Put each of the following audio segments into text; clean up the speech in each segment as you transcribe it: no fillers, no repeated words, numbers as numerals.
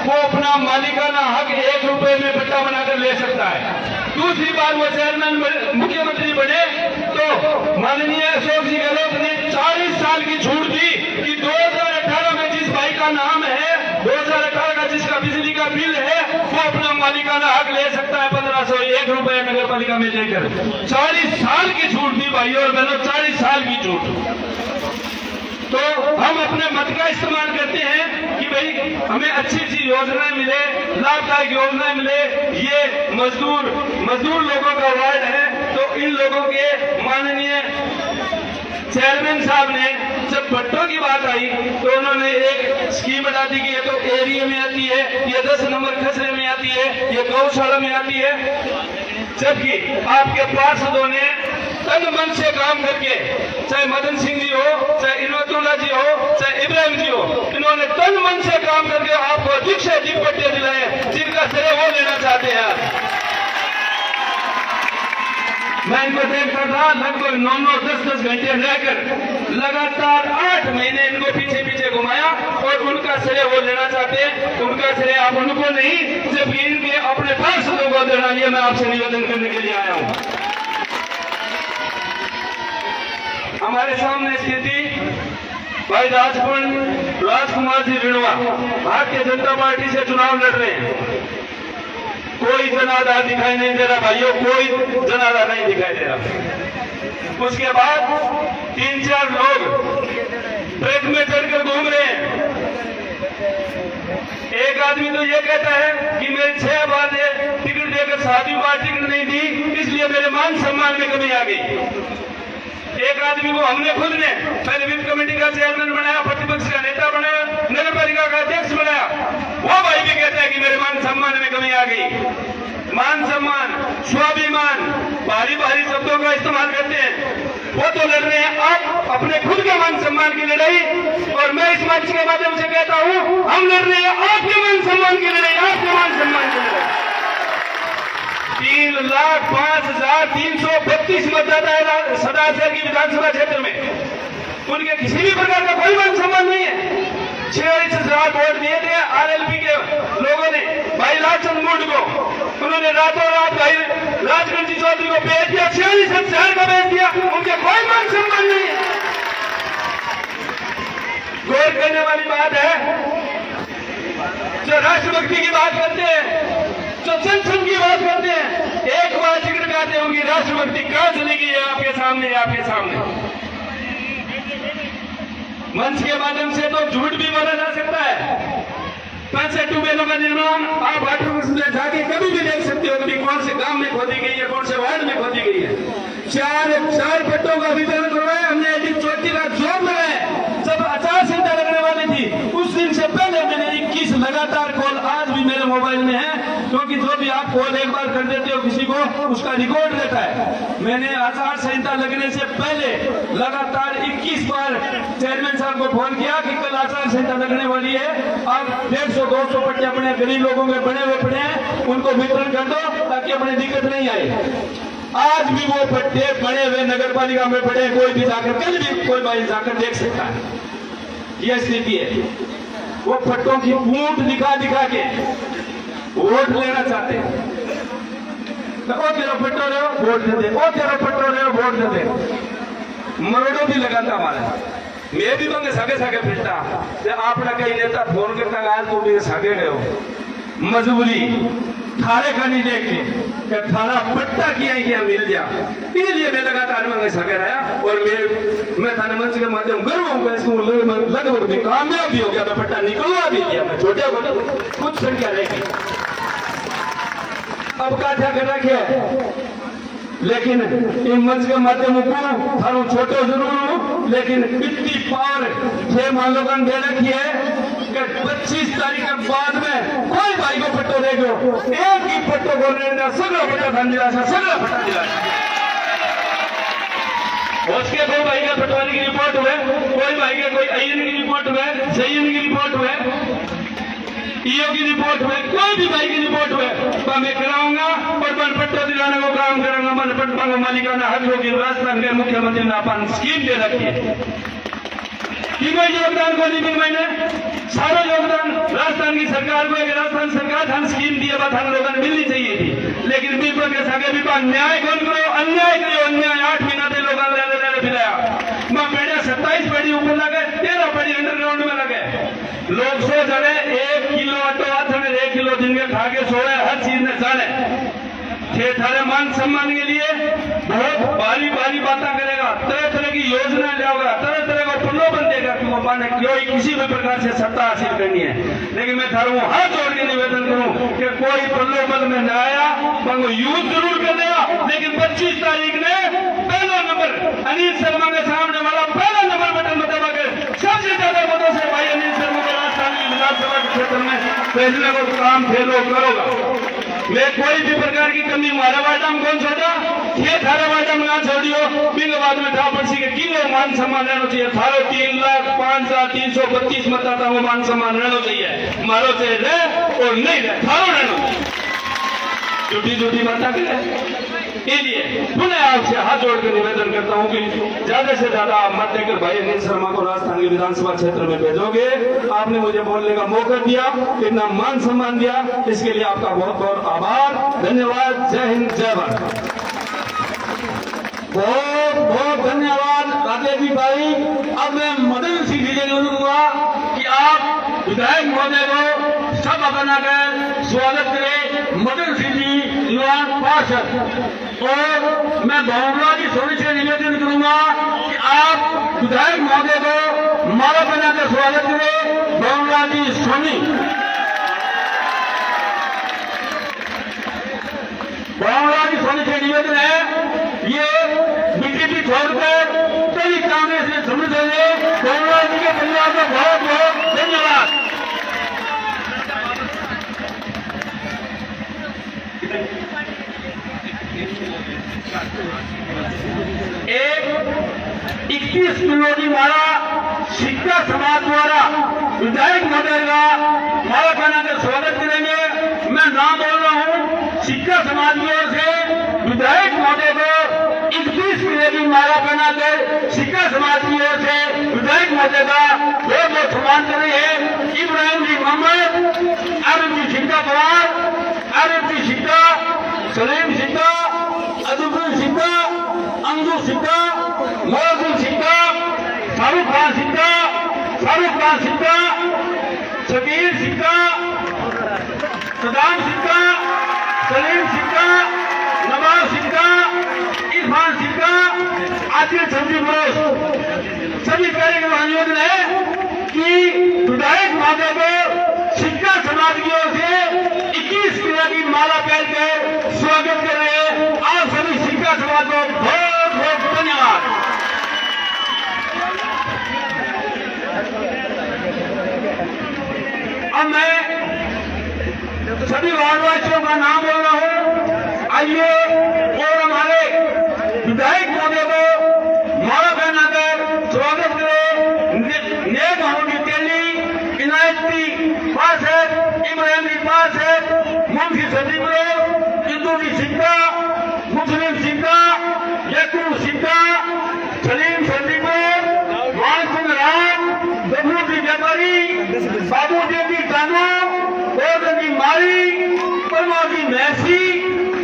वो अपना मालिकाना हक 1 रुपए में पट्टा बनाकर ले सकता है। दूसरी बार वो चेयरमैन मुख्यमंत्री बने तो माननीय अशोक जी गहलोत ने 40 साल की छूट दी कि 2018 में जिस भाई का नाम है, 2018 का जिसका बिजली का बिल है, वो अपना मालिकाना हक ले सकता है 1501 रुपए नगर पालिका में लेकर। 40 साल की छूट दी भाइयों और बहनों, 40 साल की छूट। तो हम अपने मत का इस्तेमाल करते हैं कि भाई हमें अच्छी सी योजनाएं मिले, लाभदायक योजनाएं मिले। ये मजदूर लोगों का वार्ड है, तो इन लोगों के माननीय चेयरमैन साहब ने जब भट्टों की बात आई तो उन्होंने एक स्कीम बता दी कि ये तो एरिया में आती है, ये 10 नंबर खसरे में आती है, ये गौशाला में आती है। जबकि आपके पार्षदों ने तन मन से काम करके, चाहे मदन सिंह जी हो, चाहे इनवतुल्ला जी हो, चाहे इब्राहिम जी हो, इन्होंने तन मन से काम करके आपको अधिक से अधिक पट्टे दिलाए जिनका श्रेय वो लेना चाहते हैं। मैं इनको देखता था लगभग 9-9, 10-10 घंटे रहकर लगातार 8 महीने इनको पीछे पीछे घुमाया और उनका श्रेय वो लेना चाहते हैं। उनका श्रेय आप उनको नहीं, जबकि इनके अपने पार्षदों को देना, ये मैं आपसे निवेदन करने के लिए आया हूं। हमारे सामने स्थिति भाई राजकुमार जी रिणवा भारतीय जनता पार्टी से चुनाव लड़ रहे हैं। कोई जनाधार दिखाई नहीं दे रहा भाइयों, कोई जनाधार नहीं दिखाई दे रहा। उसके बाद 3-4 लोग ट्रक में चढ़कर घूम रहे हैं। एक आदमी तो ये कहता है कि मेरे 6 बार टिकट देकर 7वीं बार टिकट नहीं दी, इसलिए मेरे मान सम्मान में कमी आ गई। एक आदमी को हमने खुद ने पहले वित्त कमेटी का चेयरमैन बनाया, प्रतिपक्ष का नेता बनाया, नगर पालिका का अध्यक्ष बनाया। वो भाई भी कहता है कि मेरे मान सम्मान में कमी आ गई। मान सम्मान, स्वाभिमान, भारी भारी शब्दों का इस्तेमाल करते हैं। वो तो लड़ रहे हैं आप अपने खुद के मान सम्मान की लड़ाई, और मैं इस मंच के माध्यम से कहता हूं हम लड़ रहे हैं आपके मान सम्मान की लड़ाई, आपके मान सम्मान की लड़ाई। 3,05,332 मतदाता है सदाशहर की विधानसभा क्षेत्र में, उनके किसी भी प्रकार का कोई मान सम्मान नहीं है। 46,000 वोट दिए थे आरएलपी के लोगों ने भाई लालचंद मूड को, उन्होंने रातों रात भाई राजगंज चौधरी को भेज दिया, 46,000 का भेज दिया, उनके कोई मान सम्मान नहीं है। गौर करने वाली बात है, जो राष्ट्रभक्ति की बात करते हैं, जो जनसंघ की बात करते हैं, एक बार टिकट काटते होंगी राष्ट्रभक्ति कहां चली गई है आपके सामने, आपके सामने। मंच के माध्यम से तो झूठ भी बोला जा सकता है। 5 ट्यूबवेलों का निर्माण आप वाटर वर्क्स में जाके कभी भी देख सकते हो, कभी कौन से गांव में खोदी गई है, कौन से वार्ड में खोदी गई है। 4 पट्टों का वितरण करवाया हमने, एक चोटी का जोर लगाया। जब आचार संहिता लगने वाली थी उस दिन से पहले मैंने 21 लगातार कॉल आज भी मेरे मोबाइल में है, क्योंकि जो भी आप कॉल एक बार कर देते हो किसी को, उसका रिकॉर्ड रहता है। मैंने आचार संहिता लगने से पहले लगातार 21 बार चेयरमैन साहब को फोन किया कि कल आचार संहिता लगने वाली है, आप 150-200 पट्टे अपने गरीब लोगों के बने हुए पड़े हैं, उनको वितरण कर दो ताकि अपनी दिक्कत नहीं आए। आज भी वो पट्टे बने हुए नगर पालिका में पड़े, कोई भी जाकर, कल भी कोई भाई जाकर देख सकता है। यह स्थिति है। वो पट्टों की पूंछ दिखा दिखा के वोट लेना चाहते हैं। ओ तेरा पट्टो रहे हो वोट दे दे, ओ तेरा पट्टो रहे हो वोट दे दे। मरोड़ो भी लगाता हमारा, मैं भी बंगे सागे सागे फिरता, आपने कई नेता फोन करता आज तो मेरे सागे गए हो, मजबूरी थारे का नहीं देख के थारा पट्टा किया मिल गया, इसलिए मैं लगातार मंगे सागे रहा। और मैं थाने मंच के माध्यम गर्व हूँ, लगभग भी कामयाब भी हो गया, मैं पट्टा निकलवा भी दिया, मैं छोटे को कुछ संख्या रहेगी। अब काठा कर रखे, लेकिन इन मंच के माध्यम को थारू छोटो जरूर हूँ, लेकिन इतनी पावर 6 मालोकन दे रखी है कि 25 तारीख के बाद में कोई भाई को पट्टो दे दो, एक ही पट्टो को सगड़ा पट्टा धन दिला, सगड़ा पट्टा दिला। उसके 2 भाई के पटवारी की रिपोर्ट हुए, कोई भाई के कोई आईएन की रिपोर्ट हुए, सीएन की रिपोर्ट हुए, ईओ की रिपोर्ट हुए, कोई भी भाई की रिपोर्ट हुए तो मैं कराऊंगा और मन पट्टा दिलाने को काम करूंगा। मन पट्टा को मालिकाना हक होगी। राजस्थान के मुख्यमंत्री ने अपन स्कीम दे रखी है, कोई योगदान को नहीं भी मैंने सारा योगदान राजस्थान की सरकार को, एक राजस्थान सरकार थान स्कीम दिया था, थान लोगों मिलनी चाहिए थी, लेकिन विपक्ष के सागे विपक्ष न्याय कौन करो, अन्याय करो, अन्याय 8 महीना से लोगों ने रहने पिलाया। मैं पेड़िया 27 पेड़ी ऊपर लगे, 13 पेड़ी अंडरग्राउंड में लगे। लोग सो जड़े 1 किलो आटो हाथ में 1 किलो दिन के खा के सोए, हर चीज ने जाने थे थारे मान सम्मान के लिए बहुत भारी भारी बातें करेगा, तरह तरह की योजना लाओगा, तरह तरह का प्रलोभन देगा कि वो माने कोई किसी भी प्रकार से सत्ता हासिल करनी है। लेकिन मैं थारू हाथ जोड़ के निवेदन करूं कि कोई प्रलोभन में न आया, वो यूज जरूर कर देगा, लेकिन 25 तारीख ने पहला नंबर अनिल शर्मा के सामने वाला पहला नंबर बटन दबा के सबसे ज्यादा मतों से भाई अनिल शर्मा को राजस्थान की विधानसभा क्षेत्र में भेजने को काम फेलो करोगा। मैं कोई भी प्रकार की कमी मारा वाटा में कौन छोड़ा, ये थारा वाटा में ना छोड़ियो, बिंग बाद में था पड़सी के किलो मान सम्मान रहना चाहिए। थारो 3,05,332 मतदाता को मान सम्मान रहना चाहिए, मारो से रहे और नहीं रहे, थारो रहना झूठी झूठी बातें करे। इसलिए पुनः आपसे हाथ जोड़कर निवेदन करता हूं कि ज्यादा से ज्यादा आप मत देकर भाई अनिल शर्मा को राजस्थान के विधानसभा क्षेत्र में भेजोगे। आपने मुझे बोलने का मौका दिया, इतना मान सम्मान दिया, इसके लिए आपका बहुत बहुत आभार, धन्यवाद। जय हिंद, जय भारत। बहुत बहुत धन्यवाद राजेश जी भाई। अब मैं मदन सिंह जी से अनुरोध कि आप विधायक महोदय को सभा बनाकर स्वागत करें। मदन सिंह जी युवा पार्षद, और मैं बहुमला जी सोनी से निवेदन करूंगा कि आप विधायक महोदय को माला बनाकर स्वागत करें। बहुमला जी सोनी, बहुमला जी सोनी से निवेदन है, ये बीजेपी छोड़कर कई कांग्रेस में सम्मिलित हुए। बहुमला जी के परिवार को बहुत बहुत धन्यवाद। एक 21 किलो की माला सिक्का समाज द्वारा विधायक महोदय का माला पहनाकर स्वागत करेंगे। मैं नाम बोल रहा हूं, सिक्का समाज की ओर से विधायक महोदय को 21 किलो की माला पहनाकर सिक्का समाज की ओर से विधायक महोदय का बहुत बहुत सम्मान कर रही है। इब्राहिम जी मोहम्मद, आरिफ जी सिक्का पवार, आरिफ जी सिक्का, सलीम सिक्का, अदुल सिक्का, अंजू सिक्का, मोहम्मद सिक्का, शाहरुख खान सिक्का, शाहरुख खान सिक्का, शकीर सिक्का, सदाम सिक्का, सलीम सिक्का, नवाज सिक्का, इरफान सिक्का, आदिल संजी बरोस। सभी कार्य का निवेदन है कि विधायक महोदय को सिक्का समाज की ओर से 21 किलो की माला पहनकर स्वागत कर रहे हैं। आप सभी सिक्का समाज को बहुत बहुत धन्यवाद। अब मैं सभी वार्डवासियों का नाम बोल रहा हूं। आइए और हमारे विधायक महोदय को माला पहनाकर स्वागत करें। नेक मोहम्मद तेली, इनायती पास है, इब्राहिम जी पास है, मुंशी सदीप इंदू जी सिक्का, मुस्लिम सिक्का, यकूब सिक्का, सलीम सदीप, वानसिंह राम, बबलू जी व्यापारी, बाबू देवी कानू, गोवर्धन जी मारी, परमा जी महसी,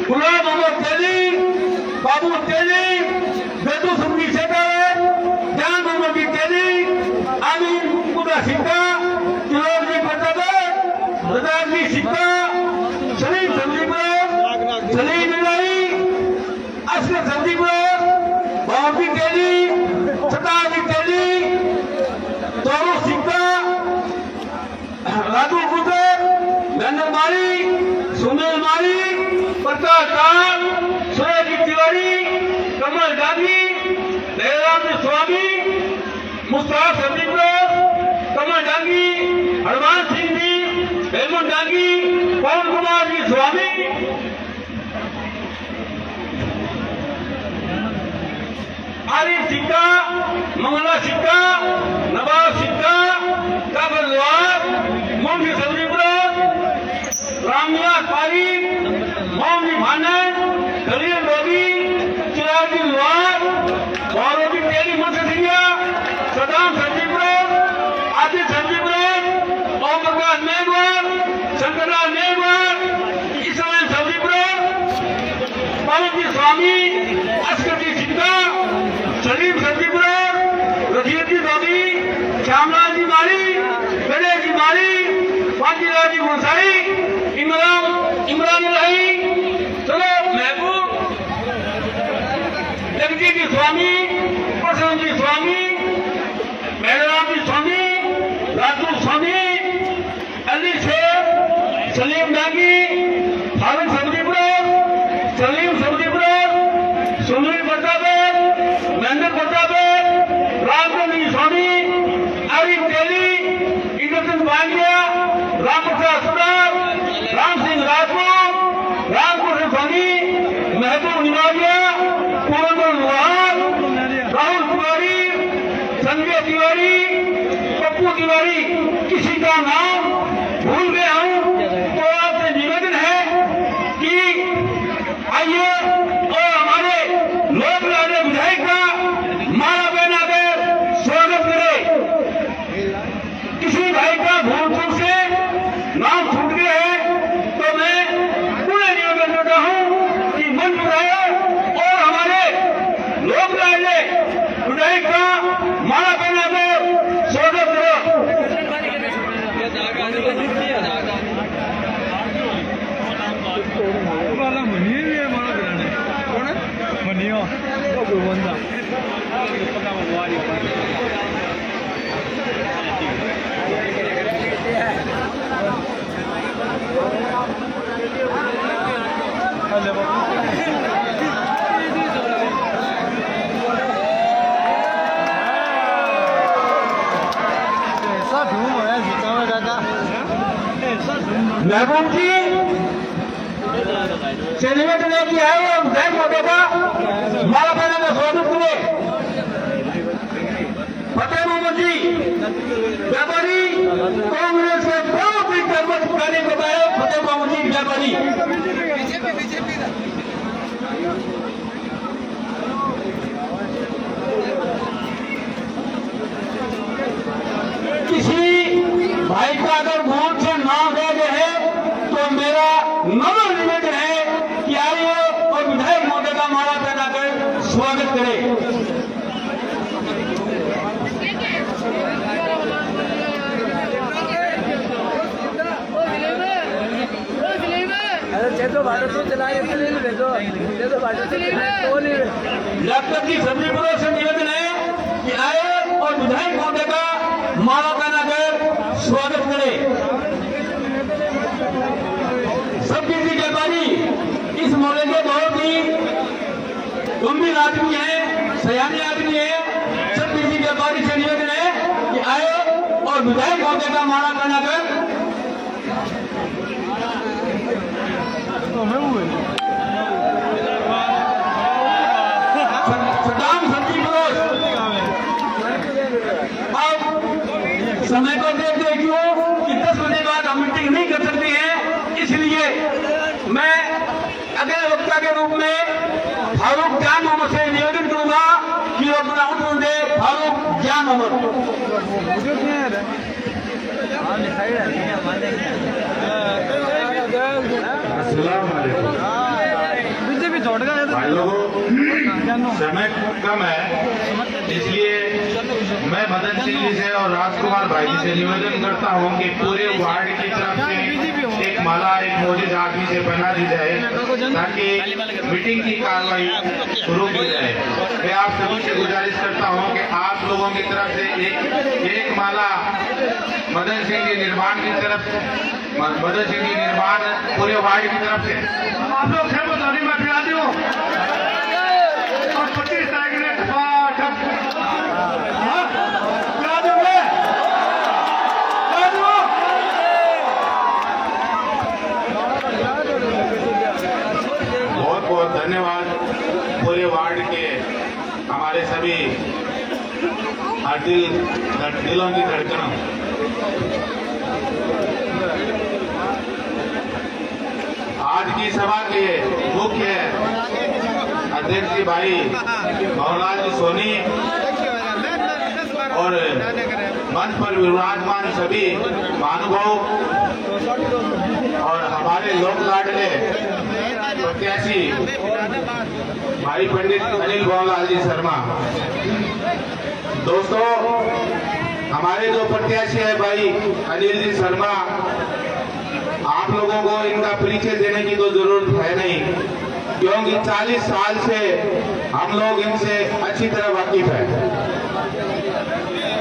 गुलाम मोहम्मद तेली, बाबू तेली, बेदू सुंगी शेखर, जान मोहम्मद जी तेली, आमीन कुदा सिक्का, तिलोक जी प्रताप, रजाक जी सिक्का, सलीम संदीप, सलीम इब्राही, असगर संदीप, बाबी तेली, सताब जी तेली, तोरू सिक्का, राजू गुजर, महेंद्र मारी, सुनील मारी, प्रकाश दास, सुरेश जी तिवारी, कमल गांधी, दयाराम जी स्वामी, मुस्ताफ संदीप, कमल डांगी, हनुमान सिंह जी, हेमंत डांगी, पवन कुमार जी स्वामी, आरिफ सिक्का, मंगला सिक्का, नवाब सिक्का, काबल लवार, मुंशी सदरीपुर, रामनिवास पारी, मोहम्मद भानन, खलील रोगी, चिराग जी लवार, गौरव जी तेली मुंशी सिंह, सदाम सदरीपुर, जी गोसाई, इमरान रही, चलो महबूब, जगजीत जी स्वामी, प्रसन्न जी स्वामी, मैडराम जी स्वामी, राजू स्वामी, अली शेख, सलीम डागी, फारूक सब्जीपुरा, सलीम सब्जीपुरा, सुनील प्रतापे, महेंद्र प्रतापे, रामचंद्र स्वामी, आरिफ तेली, इंद्रचंद बांगिया, राम प्रसाद सुदार, राम सिंह राजपूत, रामकृष्ण स्वामी, महबूब निवाजिया, पुरंदर लोहार, राहुल तिवारी, संजय तिवारी, पप्पू तिवारी, किसी का नाम भूल गया हूं तो आपसे निवेदन है कि आइए और हमारे लोक लाडले विधायक का माला पहनाकर स्वागत करें। किसी भाई का भूल चूक से नाम छूट गया है तो मैं पूरे निवेदन करता हूं कि मन बुलाए और हमारे लोक लाडले विधायक का माला पहनाकर स्वागत करो। महबूब जी से निवेदन है कि आए और विधायक महोदय का माला पहनाने का स्वागत करें। फतेह मोहम्मद जी व्यापारी कांग्रेस के बहुत ही कर्मठ कार्य बताए। फतेह मोहम्मद जी व्यापारी किसी भाई का अगर वोट से नाम रह गए है तो मेरा नम्र निवेदन है कि आइए और विधायक महोदय का माला पहनाकर स्वागत करें। लखपत जी सब्जीपुरा से निवेदन है कि आए और विधायक महोदय का माला पहनाकर स्वागत करें। सब्जी जी व्यापारी इस मोहल्ले के बहुत ही गंभीर आदमी है, सयाने आदमी है। सब्जी जी व्यापारी से निवेदन है कि आए और विधायक महोदय का माला पहनाकर सदाम सब्जी परोस। अब समय को देखते क्यों कि 10 बजे बाद हम मीटिंग नहीं कर सकते हैं, इसलिए मैं अगले वक्ता के रूप में फारूक जान मोहम्मद से निवेदन करूंगा कि वो अपना उत्तर दे। फारूक जान मोहम्मद। भाई लोगों समय कम है, इसलिए मैं मदन सिंह जी से और राजकुमार भाई जी से निवेदन करता हूं कि पूरे वार्ड की तरफ से एक माला एक मोजिद आदमी से बना दी जाए ताकि मीटिंग की कार्रवाई शुरू की जाए। मैं आप सभी से गुजारिश करता हूं कि आप लोगों की तरफ से एक माला मदन सिंह जी निर्माण की तरफ, मदन सिंह जी निर्माण पूरे वार्ड की तरफ से आप लोग थे वो दादी में खिला दो और 25 तारीख ने बहुत बहुत धन्यवाद पूरे वार्ड के हमारे सभी दिलों की धड़कनों। आज की सभा के मुख्य अध्यक्ष जी भाई भवनलाल जी सोनी और मंच पर विराजमान सभी महानुभाव और हमारे लोक लाडले प्रत्याशी भाई पंडित अनिल भवनलाल जी शर्मा। दोस्तों, हमारे जो प्रत्याशी है भाई अनिल जी शर्मा, लोगों को इनका परिचय देने की तो जरूरत है नहीं, क्योंकि 40 साल से हम लोग इनसे अच्छी तरह वाकिफ है।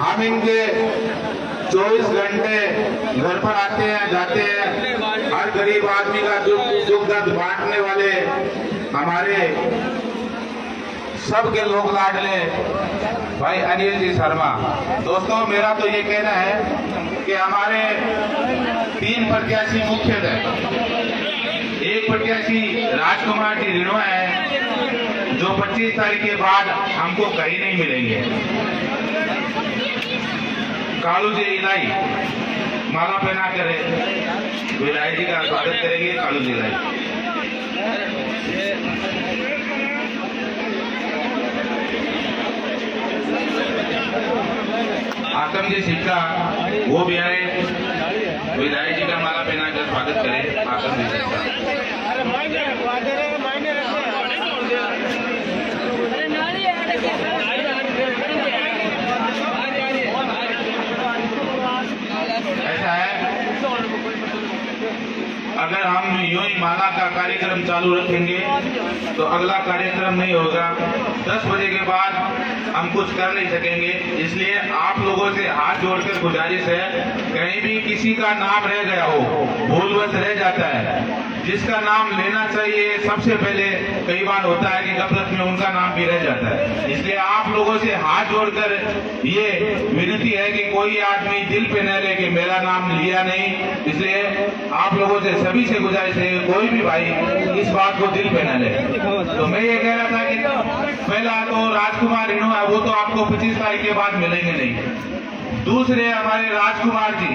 हम इनके 24 घंटे घर पर आते हैं, जाते हैं। हर गरीब आदमी का दुख दर्द बांटने वाले हमारे सबके लोग लाडले भाई अनिल जी शर्मा। दोस्तों, मेरा तो ये कहना है कि हमारे 3 प्रत्याशी मुख्य थे। एक प्रत्याशी राजकुमार जी रिणवा है, जो 25 तारीख के बाद हमको कहीं नहीं मिलेंगे। कालू जी इलाई माला पहना करे विधायक जी का स्वागत करेंगे। कालू जी इलाई आतम जी सिक्का वो भी आए, विधायक जी का माला पहना कर स्वागत करें। आतम जी सिक्का ऐसा है, अगर हम यूं ही माला का कार्यक्रम चालू रखेंगे तो अगला कार्यक्रम नहीं होगा। 10 बजे के बाद हम कुछ कर नहीं सकेंगे। इसलिए आप लोगों से हाथ जोड़कर गुजारिश है, कहीं भी किसी का नाम रह गया हो, भूलवश रह जाता है, जिसका नाम लेना चाहिए सबसे पहले, कई बार होता है कि गफलत में उनका नाम भी रह जाता है। इसलिए आप लोगों से हाथ जोड़कर ये विनती है कि कोई आदमी दिल पे न ले कि मेरा नाम लिया नहीं। इसलिए आप लोगों से सभी से गुजारिश है, कोई भी भाई इस बात को दिल पे न ले। तो मैं ये कह रहा था कि पहला तो राजकुमार रिणवा है, वो तो आपको 25 तारीख के बाद मिलेंगे नहीं। दूसरे हमारे राजकुमार जी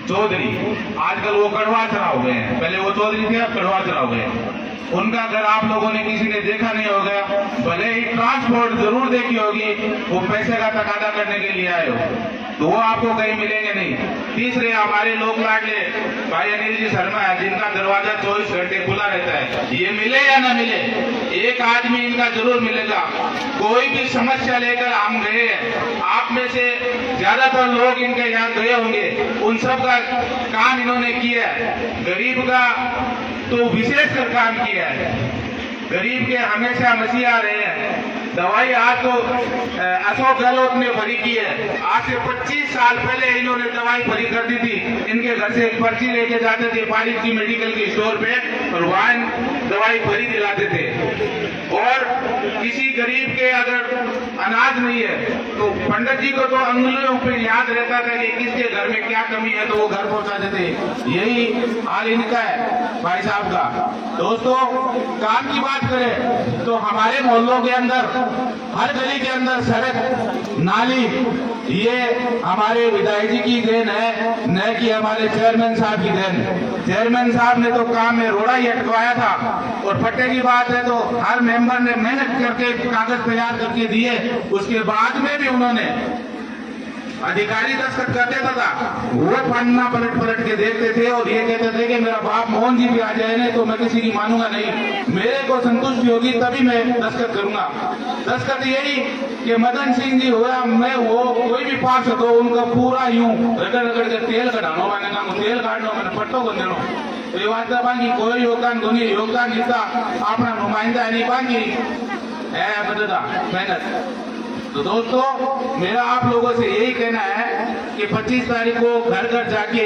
चौधरी, आजकल वो कड़वा चढ़ाव गए हैं, पहले वो चौधरी थे, अब कड़वा चढ़ाव गए। उनका घर आप लोगों ने किसी ने देखा नहीं होगा, भले ही ट्रांसपोर्ट जरूर देखी होगी, वो पैसे का तकादा करने के लिए आए हो, तो वो आपको कहीं मिलेंगे नहीं। तीसरे हमारे लोग लाडले भाई अनिल जी शर्मा है, जिनका दरवाजा 24 घंटे खुला रहता है। ये मिले या ना मिले, एक आदमी इनका जरूर मिलेगा। कोई भी समस्या लेकर हम गए हैं, आप में से ज्यादातर लोग इनके यहाँ गए होंगे, उन सब का काम इन्होंने किया है। गरीब का तो विशेष कर काम किया है, गरीब के हमेशा मसीहा रहे हैं। दवाई आज तो अशोक गहलोत ने भरी की है, आज से 25 साल पहले इन्होंने दवाई भरी कर दी थी। इनके घर से एक पर्ची लेके जाते थे पारिक की मेडिकल के स्टोर पे, और वहां दवाई भरी दिलाते थे। और किसी गरीब के अगर अनाज नहीं है तो पंडित जी को तो अंगुलियों पे याद रहता था कि किसके घर में क्या कमी है, तो वो घर पहुंचा देते। यही हाल इनका है भाई साहब का। दोस्तों, काम की बात करें तो हमारे मोहल्लों के अंदर, हर गली के अंदर सड़क नाली, ये हमारे विधायक जी की देन है, न कि हमारे चेयरमैन साहब की देन। चेयरमैन साहब ने तो काम में रोड़ा ही अटकवाया था। और पट्टे की बात है तो हर मेंबर ने मेहनत करके कागज तैयार करके दिए, उसके बाद में भी उन्होंने अधिकारी दस्तखत करते था, वो पन्ना पलट के देखते थे और ये कहते थे कि मेरा बाप मोहन जी भी आ जाए नहीं तो मैं किसी की मानूंगा नहीं, मेरे को संतुष्टि होगी तभी मैं दस्तखत करूंगा। दस्तखत यही कि मदन सिंह जी हुआ, मैं वो कोई भी पार्षद हो, उनका पूरा यूं रगड़ के तेल कढ़ानो, मैंने कहा तेल काटो, मैंने पट्टों को देनो, ये बात बाकी कोई योगदान नहीं, योगदान जितना अपना नुमाइंदा है नहीं, बाकी है बददा मेहनत। तो दोस्तों, मेरा आप लोगों से यही कहना है कि 25 तारीख को घर घर जाके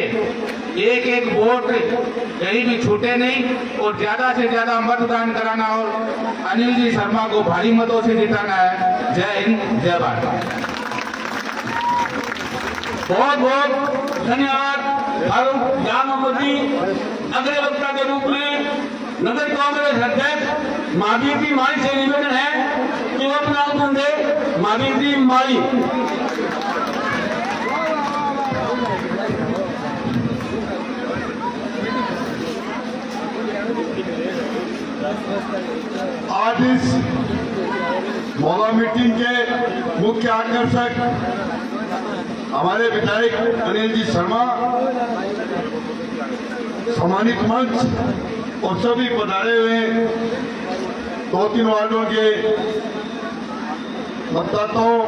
एक एक वोट कहीं भी छूटे नहीं, और ज्यादा से ज्यादा मतदान कराना और अनिल जी शर्मा को भारी मतों से जिताना है। जय हिंद, जय भारत। बहुत बहुत धन्यवाद। फारूक जामोदी अगले वक्ता के रूप में नगर कांग्रेस अध्यक्ष महावीर जी माली से निवेदन है कि वो अपना उत्तर दे। महावीर जी माली। आज इस मोहल्ला मीटिंग के मुख्य आकर्षक हमारे विधायक अनिल जी शर्मा, सम्मानित मंच और सभी पधारे हुए 2-3 वार्डों के मतदाताओं,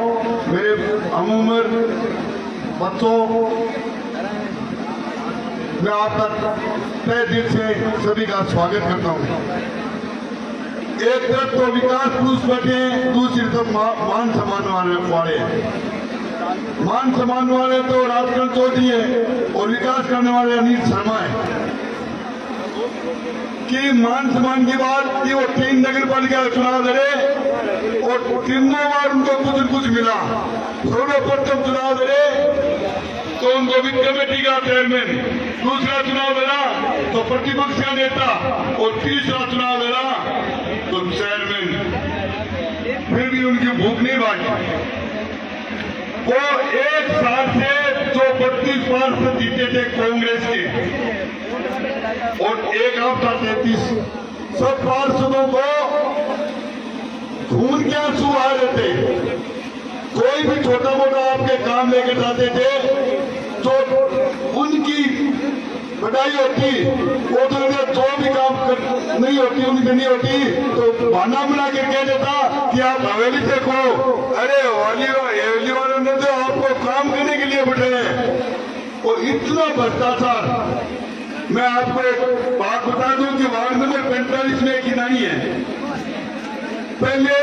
मेरे हम उम्र बच्चों, मैं आपका तहे दिल से सभी का स्वागत करता हूँ। एक तरफ तो विकास पुरुष बैठे हैं, दूसरी तरफ मान सम्मान वाले हैं। मान सम्मान वाले तो राजकरण चौधरी है और विकास करने वाले अनिल शर्मा है। कि मान सम्मान की बात कि वो 3 नगर पालिका चुनाव लड़े और तीनों बार उनको कुछ न कुछ मिला। सर्वप्रथम चुनाव लड़े तो उनको वित्त कमेटी का चेयरमैन, दूसरा चुनाव लड़ा तो प्रतिपक्ष का नेता और तीसरा चुनाव लड़ा तो चेयरमैन। फिर भी उनकी भूख नहीं बांटी। वो 1 साल से जो 32 पार्षद जीते थे कांग्रेस के और 1 हफ्ता 33 सब पार्षदों को खून के आंसू आ रहे थे। कोई भी छोटा मोटा आपके काम लेकर जाते थे तो उनकी बधाई होती, वो तो जो भी काम नहीं होती उनकी नहीं होती तो बहाना बना के कह देता कि आप हवेली से खो। अरे हवेली वालों ने तो आपको काम करने के लिए बैठे हैं। और इतना भ्रष्टाचार। मैं आपको एक बात बता दूं कि वार्ड नंबर 45 में एक किनानी है। पहले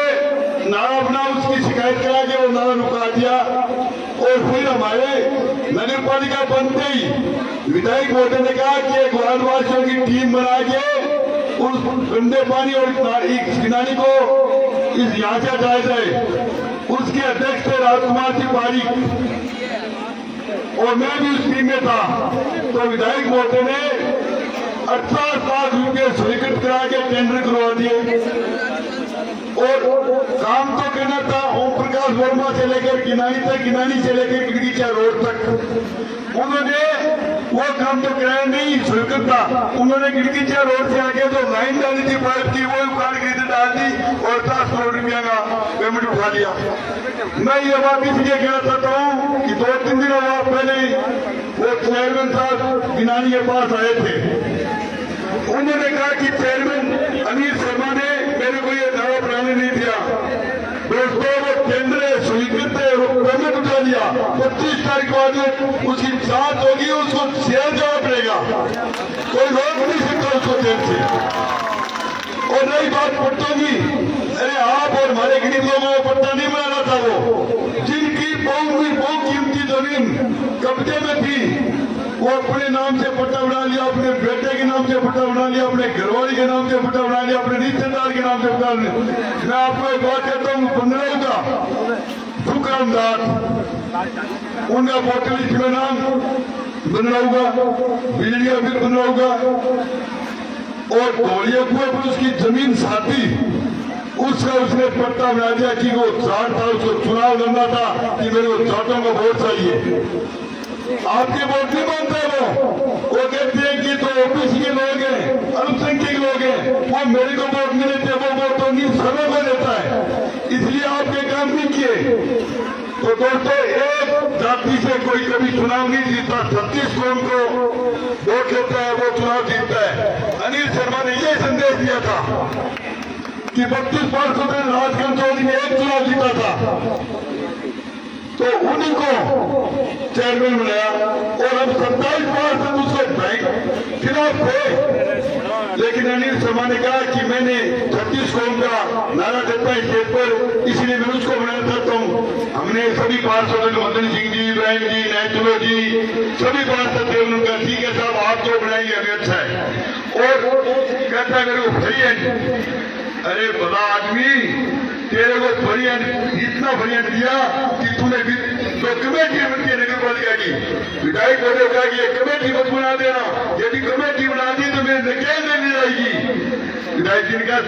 नारा अपना उसकी शिकायत करा के वो नारा रुका दिया और फिर हमारे नगर पालिका बनते ही विधायक महोदय ने कहा कि एक वार्ड वासियों की टीम बना के उस गंदे पानी और किनानी को इस यहाँ से हटाया जाए। उसके अध्यक्ष थे राजकुमार सिंह पारीक और मैं भी उस टीम में था। तो विधायक महोदय ने 18 लाख रुपये स्वीकृत करा के टेंडर करवा दिए और काम तो करना था ओम प्रकाश वर्मा से लेकर किनानी तक, किनानी से लेकर गिरगिचा रोड तक। उन्होंने वो काम तो कराया नहीं, स्वीकृत था। उन्होंने गिरगिचा रोड से आगे जो लाइन डाली थी पाइप की वो उखाड़ के डाल दी और 10 करोड़ रुपया का पेमेंट उठा लिया। मैं ये बात इसलिए कहना चाहता हूँ कि 2-3 दिन पहले वो चेयरमैन साहब किनानी के पास आए थे। उन्होंने कहा कि चेयरमैन अनिल शर्मा ने मेरे को ये दावा बनाने नहीं दिया। दोस्तों वो केंद्र स्वीकृत है, वो पेमेंट उठा लिया। 25 तारीख बाद उसकी जांच होगी, उसको जेल जाना पड़ेगा। कोई रोक नहीं सकता उसको जेल से। और रही बात पट्टों की, अरे आप और हमारे गरीब लोगों को पट्टा नहीं बनाना था। वो जिनकी बहुत कीमती जमीन कब्जे में थी वो अपने नाम से पट्टा बना लिया, अपने बेटे के नाम से पट्टा बना लिया, अपने घरवाली के नाम से पट्टा बना लिया, अपने रिश्तेदार के नाम से पट्टा बना लिया। मैं आपको एक बात कहता हूँ, पंद्रह का दुकानदार उनका वोटर लिस्ट में नाम बन रहा होगा, बिजली का बिल बन रहा होगा और धौलिया कुएं पर उसकी जमीन साथी उसका उसने पट्टा बना दिया कि वो चार था, उसको चुनाव लड़ना था कि मेरे को चाटों का वोट चाहिए। आपके वोट नहीं मानते वो कहते हैं कि तो ओबीसी के लोग हैं, अल्पसंख्यक लोग हैं, वो मेरे को वोट नहीं देते, वो वोट तो नहीं सर्वे को देता है, इसलिए आपके काम नहीं किए। तो दोस्तों एक जाति से कोई कभी चुनाव नहीं जीतता, 36 कौन को वोट लेता है वो चुनाव जीतता है। अनिल शर्मा ने ये संदेश दिया था कि 32 पार्षदों ने राजकरण चौधरी में एक चुनाव जीता था तो उन्हीं को चेयरमैन बनाया और अब 27 पार्षद उसके बैंक खिलाफ थे। लेकिन अनिल शर्मा ने कहा कि मैंने 36 कौम का नारा देता है स्टेज पर, इसलिए मैं उसको बनाना चाहता हूँ। हमने सभी पार्षदों ने मदन सिंह जी, इब्राहिम जी, नैचुलो जी सभी पार्षद थे। उन्होंने कहा ठीक है साहब आप जो बनाएंगे हमें अच्छा है। और कहता है मेरे को फ्री है। अरे बड़ा आदमी तेरे को फरियाद इतना फरियाद दिया कि तूने जो कमेटी बनती है नगर पालिका की, विधायक बोले कहा कि ये कमेटी मत बना देना, यदि कमेटी बना दी तो मेरे नकेल में नहीं आएगी। विधायक जी ने कहा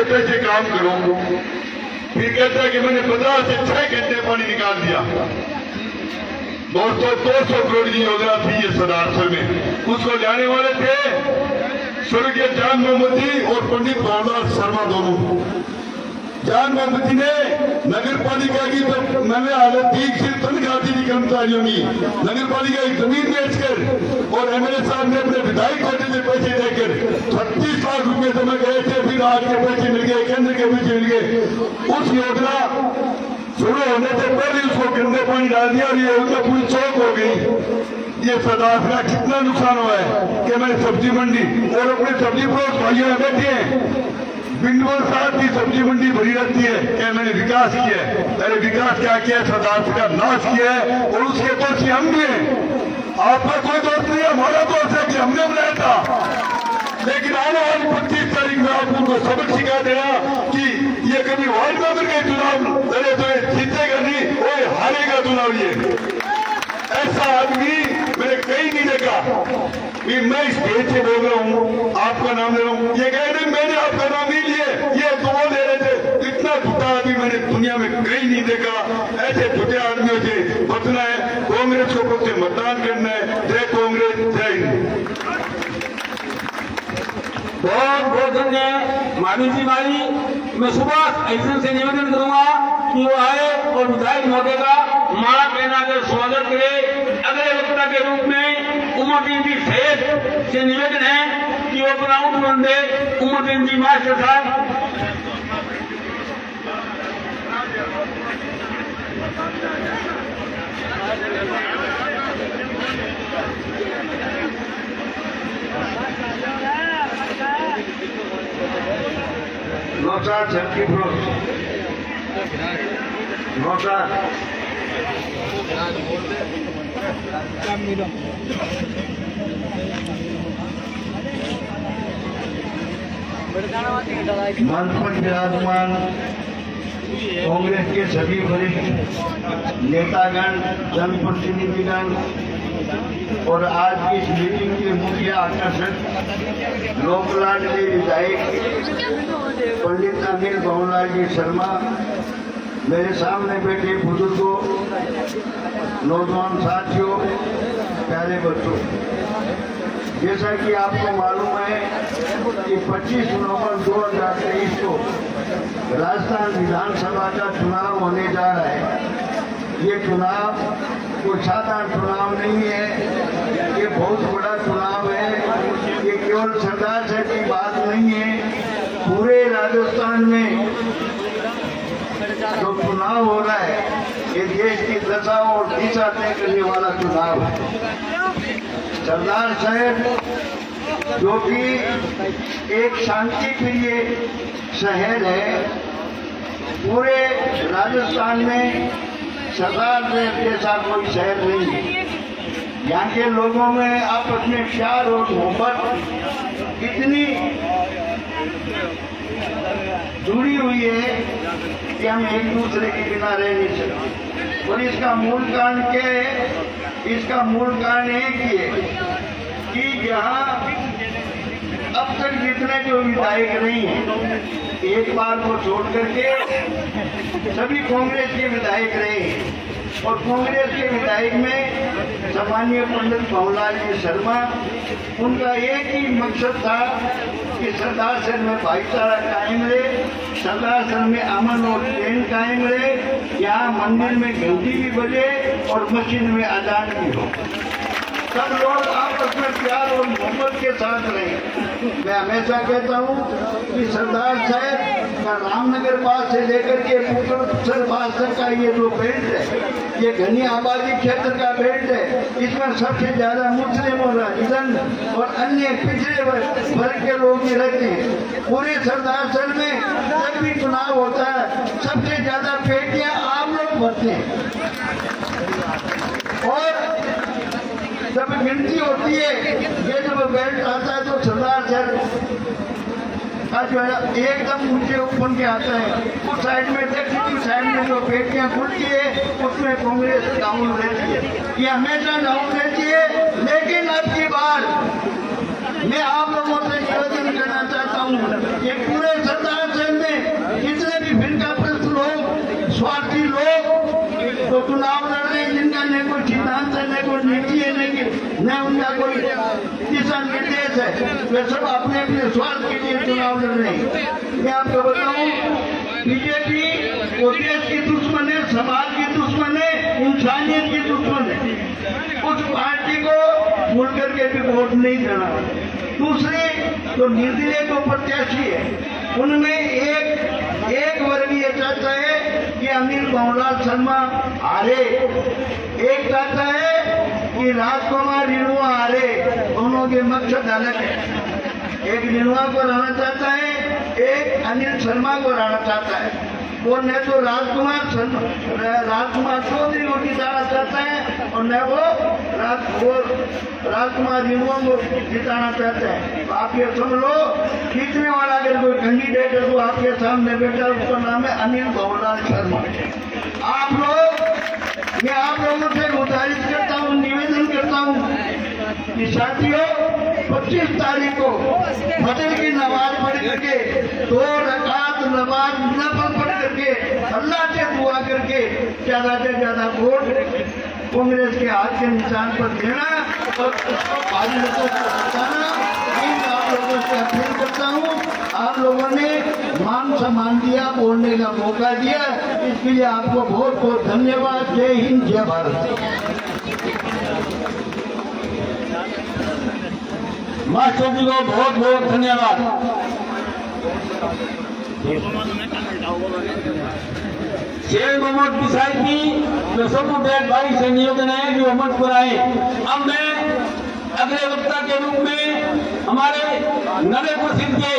तैसे काम करो। फिर कहता है कि मैंने 15 से 6 घंटे पानी निकाल दिया। दोस्तों 200 करोड़ की योजना थी ये सदारसर में, उसको जाने वाले थे स्वर्गीय जान मोहम्मद जी और पंडित भवनदास शर्मा दोनों। जान मोहम्मद जी ने नगर पालिका की तो मैंने हालत ठीक सिर्फ तनख्वाह दी कर्मचारियों की, नगर पालिका की जमीन बेचकर और एमएलए साहब ने अपने विधायक कोटे से पैसे देकर 36 लाख रुपए जमा गए थे। फिर आज के पैसे मिल गए, केंद्र के पैसे मिल गए। उस योजना शुरू होने से पहले उसको गंदे पानी डाल दिया और ये योजना पूरी चौक हो गई। ये सरदार का कितना नुकसान हुआ है कि मैं सब्जी मंडी और अपने सब्जी फरोख्त भाइयों में बैठे हैं, बिंदुवर साहब की सब्जी मंडी भरी रहती है कि मैंने विकास किया है। मैंने विकास क्या किया है? सरदार का नाश किया है और उसके दोषी हम भी हैं। आपका कोई दोस्त नहीं, हमारा दोस्त है कि हमने बनाया था। लेकिन आने वाली 25 तारीख में आप उनको सबक सिखा देना कि ये कभी वार्ड मेंबर के चुनाव लड़े तो ये जीतेगा नहीं और हारेगा चुनाव। ये ऐसा आदमी मैंने कहीं नहीं देखा। कि मैं इस स्टेज से बोल रहा हूँ, आपका नाम ले रहा हूँ, ये कह रहे मैंने आपका नाम नहीं लिए, ये तो वो ले रहे थे। इतना झूठा आदमी मैंने दुनिया में कहीं नहीं देखा। ऐसे झूठे आदमियों से बचना है। कांग्रेस को से मतदान करना है। जय कांग्रेस, जय हिंद। बहुत बहुत धन्यवाद माधवी जी भाई। मैं सुभाष ऐसे से निवेदन करूंगा कि वो आए और विधायक महोदय का माला पहनाकर स्वागत करे। अगले वक्ता के रूप में उमरदीन जी सेठ से निवेदन है कि वो ग्राउंड बन दे। उमरदीन जी मास्टर साहब। नौशाद छत्ती फरोख्त, नौशाद मंच पर विराजमान कांग्रेस के सभी वरिष्ठ नेतागण, जनप्रतिनिधिगण और आज की इस मीटिंग के मुख्य आकर्षक लोकलाडले विधायक पंडित अनिल भवनलाल जी शर्मा, मेरे सामने बैठे बुजुर्गों, नौजवान साथियों, प्यारे बच्चों, जैसा कि आपको मालूम है कि 25 नवंबर 2023 को राजस्थान विधानसभा का चुनाव होने जा रहा है। ये चुनाव कोई साधारण चुनाव नहीं है, ये बहुत बड़ा चुनाव है। ये केवल सरदार साहब की बात नहीं है, पूरे राजस्थान में जो चुनाव हो रहा है ये देश की दशा और दिशा तय करने वाला चुनाव है। सरदार साहब जो कि एक शांति प्रिय शहर है, पूरे राजस्थान में सरदार साहब जैसा कोई शहर नहीं है। यहाँ के लोगों में आपस में प्यार और मोहब्बत इतनी जुड़ी हुई है कि हम एक दूसरे के बिना रह नहीं सकते। और इसका मूल कारण क्या है? इसका मूल कारण एक ही है कि यहाँ अब तक जितने जो विधायक नहीं है, एक बार को छोड़ करके सभी कांग्रेस के विधायक रहे हैं। और कांग्रेस के विधायक में सम्मानीय पंडित भवनलाल जी शर्मा, उनका एक ही मकसद था कि सरदार शहर में भाईचारा कायम रहे, सरदार शहर में अमन और चैन कायम रहे, यहाँ मंदिर में घंटी भी बजे और मस्जिद में अजान भी हो, सब लोग आपस में प्यार और मोहब्बत के साथ रहे। मैं हमेशा कहता हूँ कि सरदार साहब का रामनगर पास से लेकर के पुत्र पास तक का ये जो बेल्ट है, ये घनी आबादी क्षेत्र का बेल्ट है। इसमें सबसे ज्यादा मुस्लिम और हरिजन और अन्य पिछड़े वर्ग के लोग ही रहते हैं। पूरे सरदार शहर में जब भी चुनाव होता है सबसे ज्यादा पेटियां आप लोग भरते हैं। और जब गिनती होती है, ये जब बेल्ट आता है तो सरदार शहर का जो है एकदम ऊंचे ऊपर के आता है। उस साइड में दक्षिणी साइड में जो पेटियां खुलती है उसमें कांग्रेस डाउन रहती है, ये हमेशा डाउन रहती है। लेकिन अब की बार मैं आप लोगों से निवेदन करना चाहता हूँ, ये पूरे सरदार शहर में जितने भी फिरकाप्रस्त लोग, स्वार्थी लोग तो चुनाव लड़ रहे हैं, जिनका न कोई सिद्धांत है, न कोई नीति है, न उनका कोई दिशा निर्देश है, वे सब अपने अपने स्वार्थ के लिए चुनाव लड़ रहे हैं। मैं आपको बताऊं, बीजेपी वो देश की दुश्मन है, समाज की दुश्मन है, इंसानियत की दुश्मन है। उस पार्टी को भूल करके भी वोट नहीं देना। दूसरे जो निर्दलीय को प्रत्याशी है, उनमें एक वर्ग ये चाहता है कि अनिल भवनलाल शर्मा हारे, एक चाहता है कि कि राजकुमार रिनुआ आरे दोनों के मकसद अलग है। एक रिनुआ को रहना चाहता है, एक अनिल शर्मा को रहना चाहता है। वो न तो राजकुमार चौधरी को जिताना चाहता है और न वो राजकुमार रिनुआ को जिताना चाहता है। तो आप ये समझ लो, जीतने वाला अगर कोई कैंडिडेट है तो आपके सामने बैठा, उसका नाम है अनिल भवनलाल शर्मा। मैं आप लोगों से गुजारिश करता हूँ, निवेदन करता हूँ कि साथियों 25 तारीख को फजर की नमाज पढ़ करके 2 रकात नमाज नफल पढ़ करके अल्लाह से दुआ करके ज्यादा से ज्यादा वोट कांग्रेस के हाथ के निशान पर देना और उसको भारी लोगों को बताना। आप लोगों से अपील करता हूँ, आप लोगों ने मान सम्मान दिया, बोलने का मौका दिया, इसके लिए आपको बहुत बहुत धन्यवाद। जय हिंद, जय भारत। मास्टर जी को बहुत बहुत धन्यवाद। शेर मोहम्मद पिसाई की जो सब भाई से नियोजन है जो अमन कराए। अब मैं अगले वक्ता के रूप में हमारे नगर प्रसिद्ध के